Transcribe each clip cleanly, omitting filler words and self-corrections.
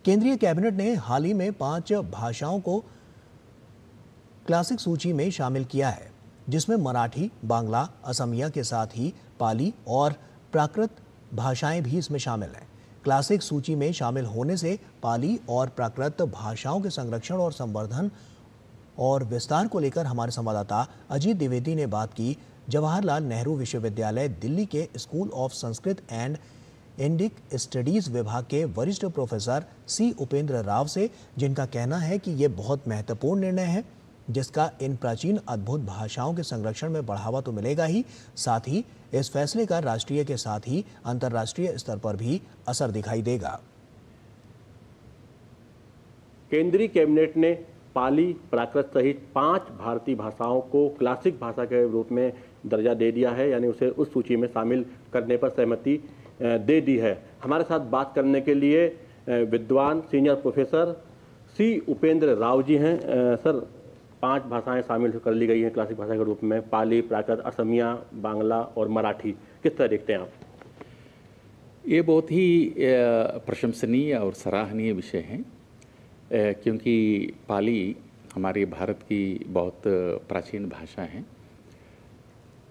केंद्रीय कैबिनेट ने हाल ही में 5 भाषाओं को क्लासिक सूची में शामिल किया है, जिसमें मराठी, बांग्ला, असमिया के साथ ही पाली और प्राकृत भाषाएं भी इसमें शामिल हैं। क्लासिक सूची में शामिल होने से पाली और प्राकृत भाषाओं के संरक्षण और संवर्धन और विस्तार को लेकर हमारे संवाददाता अजीत द्विवेदी ने बात की जवाहरलाल नेहरू विश्वविद्यालय दिल्ली के school of Sanskrit and Indic studies विभाग के वरिष्ठ प्रोफेसर सी उपेंद्र राव से, जिनका कहना है कि ये बहुत महत्वपूर्ण निर्णय है, जिसका इन प्राचीन अद्भुत भाषाओं के संरक्षण में बढ़ावा तो मिलेगा ही, साथ ही इस फैसले का राष्ट्रीय के साथ ही अंतर्राष्ट्रीय स्तर पर भी असर दिखाई देगा। केंद्रीय कैबिनेट ने पाली, प्राकृत सहित 5 भारतीय भाषाओं को क्लासिक भाषा के रूप में दर्जा दे दिया है, यानी उसे उस सूची में शामिल करने पर सहमति दे दी है। हमारे साथ बात करने के लिए विद्वान senior professor C Upendra Rao ji हैं। सर, 5 भाषाएं शामिल कर ली गई हैं क्लासिक भाषा के रूप में, पाली, प्राकृत, असमिया, बांग्ला और मराठी। किस तरह देखते हैं आप? ये बहुत ही प्रशंसनीय और सराहनीय विषय है, क्योंकि पाली हमारे भारत की बहुत प्राचीन भाषा है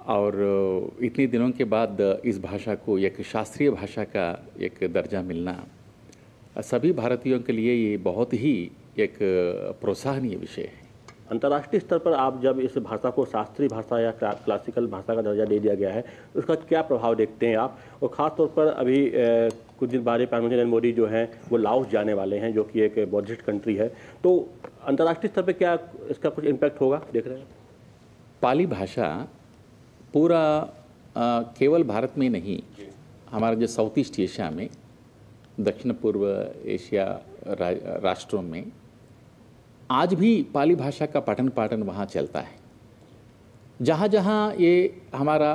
और इतने दिनों के बाद इस भाषा को एक शास्त्रीय भाषा का एक दर्जा मिलना सभी भारतीयों के लिए ये बहुत ही एक प्रोत्साहनीय विषय है। अंतर्राष्ट्रीय स्तर पर आप जब इस भाषा को शास्त्रीय भाषा या क्लासिकल भाषा का दर्जा दे दिया गया है, उसका क्या प्रभाव देखते हैं आप? और ख़ास तौर पर अभी कुछ दिन बाद प्रधानमंत्री नरेंद्र मोदी जो हैं वो लाओस जाने वाले हैं, जो कि एक बौद्धिस्ट कंट्री है, तो अंतर्राष्ट्रीय स्तर पर क्या इसका कुछ इम्पैक्ट होगा देख रहे हैं? पाली भाषा पूरा केवल भारत में नहीं, हमारा जो साउथ ईस्ट एशिया में, दक्षिण पूर्व एशिया राष्ट्रों में आज भी पाली भाषा का पठन पाठन वहाँ चलता है। जहाँ जहाँ ये हमारा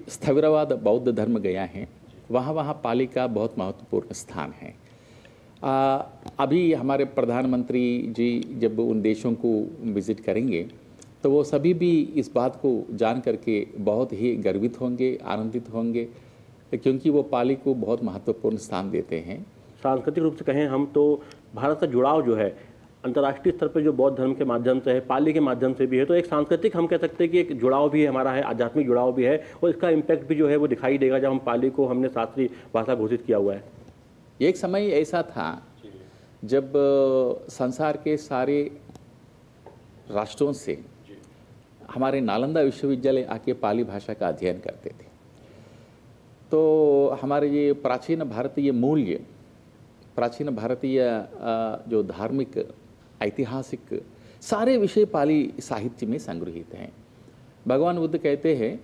स्थविरवाद बौद्ध धर्म गया है, वहाँ वहाँ पाली का बहुत महत्वपूर्ण स्थान है। अभी हमारे प्रधानमंत्री जी जब उन देशों को विज़िट करेंगे तो वो सभी भी इस बात को जान करके बहुत ही गर्वित होंगे, आनंदित होंगे, क्योंकि वो पाली को बहुत महत्वपूर्ण स्थान देते हैं। सांस्कृतिक रूप से कहें हम तो भारत का जुड़ाव जो है अंतर्राष्ट्रीय स्तर पर जो बौद्ध धर्म के माध्यम से है, पाली के माध्यम से भी है, तो एक सांस्कृतिक हम कह सकते हैं कि एक जुड़ाव भी हमारा है, आध्यात्मिक जुड़ाव भी है, और इसका इम्पैक्ट भी जो है वो दिखाई देगा जब हम पाली को हमने शास्त्रीय भाषा घोषित किया हुआ है। एक समय ऐसा था जब संसार के सारे राष्ट्रों से हमारे नालंदा विश्वविद्यालय आके पाली भाषा का अध्ययन करते थे, तो हमारे ये प्राचीन भारतीय मूल्य, प्राचीन भारतीय जो धार्मिक, ऐतिहासिक सारे विषय पाली साहित्य में संग्रहित हैं। भगवान बुद्ध कहते हैं,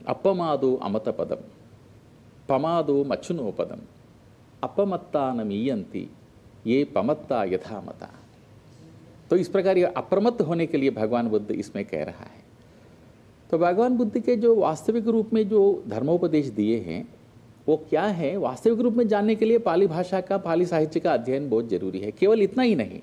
अपमादो अमत पदम, पमादो मच्छुनो पदम, अपमत्ता न मीयंती ये पमत्ता यथामता। तो इस प्रकार ये अप्रमत्त होने के लिए भगवान बुद्ध इसमें कह रहा है। तो भगवान बुद्ध के जो वास्तविक रूप में जो धर्मोपदेश दिए हैं वो क्या है, वास्तविक रूप में जानने के लिए पाली भाषा का, पाली साहित्य का अध्ययन बहुत जरूरी है। केवल इतना ही नहीं,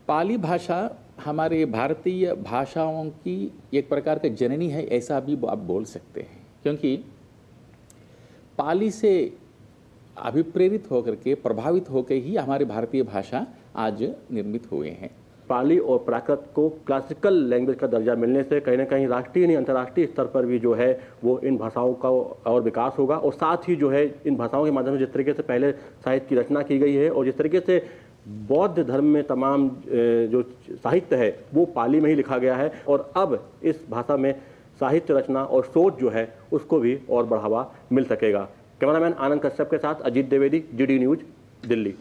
पाली भाषा हमारे भारतीय भाषाओं की एक प्रकार का जननी है, ऐसा भी आप बोल सकते हैं, क्योंकि पाली से अभिप्रेरित होकर के, प्रभावित होकर ही हमारे भारतीय भाषा आज निर्मित हुए हैं। पाली और प्राकृत को क्लासिकल लैंग्वेज का दर्जा मिलने से कहीं ना कहीं राष्ट्रीय नहीं अंतर्राष्ट्रीय स्तर पर भी जो है वो इन भाषाओं का और विकास होगा, और साथ ही जो है इन भाषाओं के माध्यम से जिस तरीके से पहले साहित्य की रचना की गई है और जिस तरीके से बौद्ध धर्म में तमाम जो साहित्य है वो पाली में ही लिखा गया है, और अब इस भाषा में साहित्य रचना और सोच जो है उसको भी और बढ़ावा मिल सकेगा। कैमरामैन आनंद कश्यप के साथ अजीत द्विवेदी, GD न्यूज़, दिल्ली।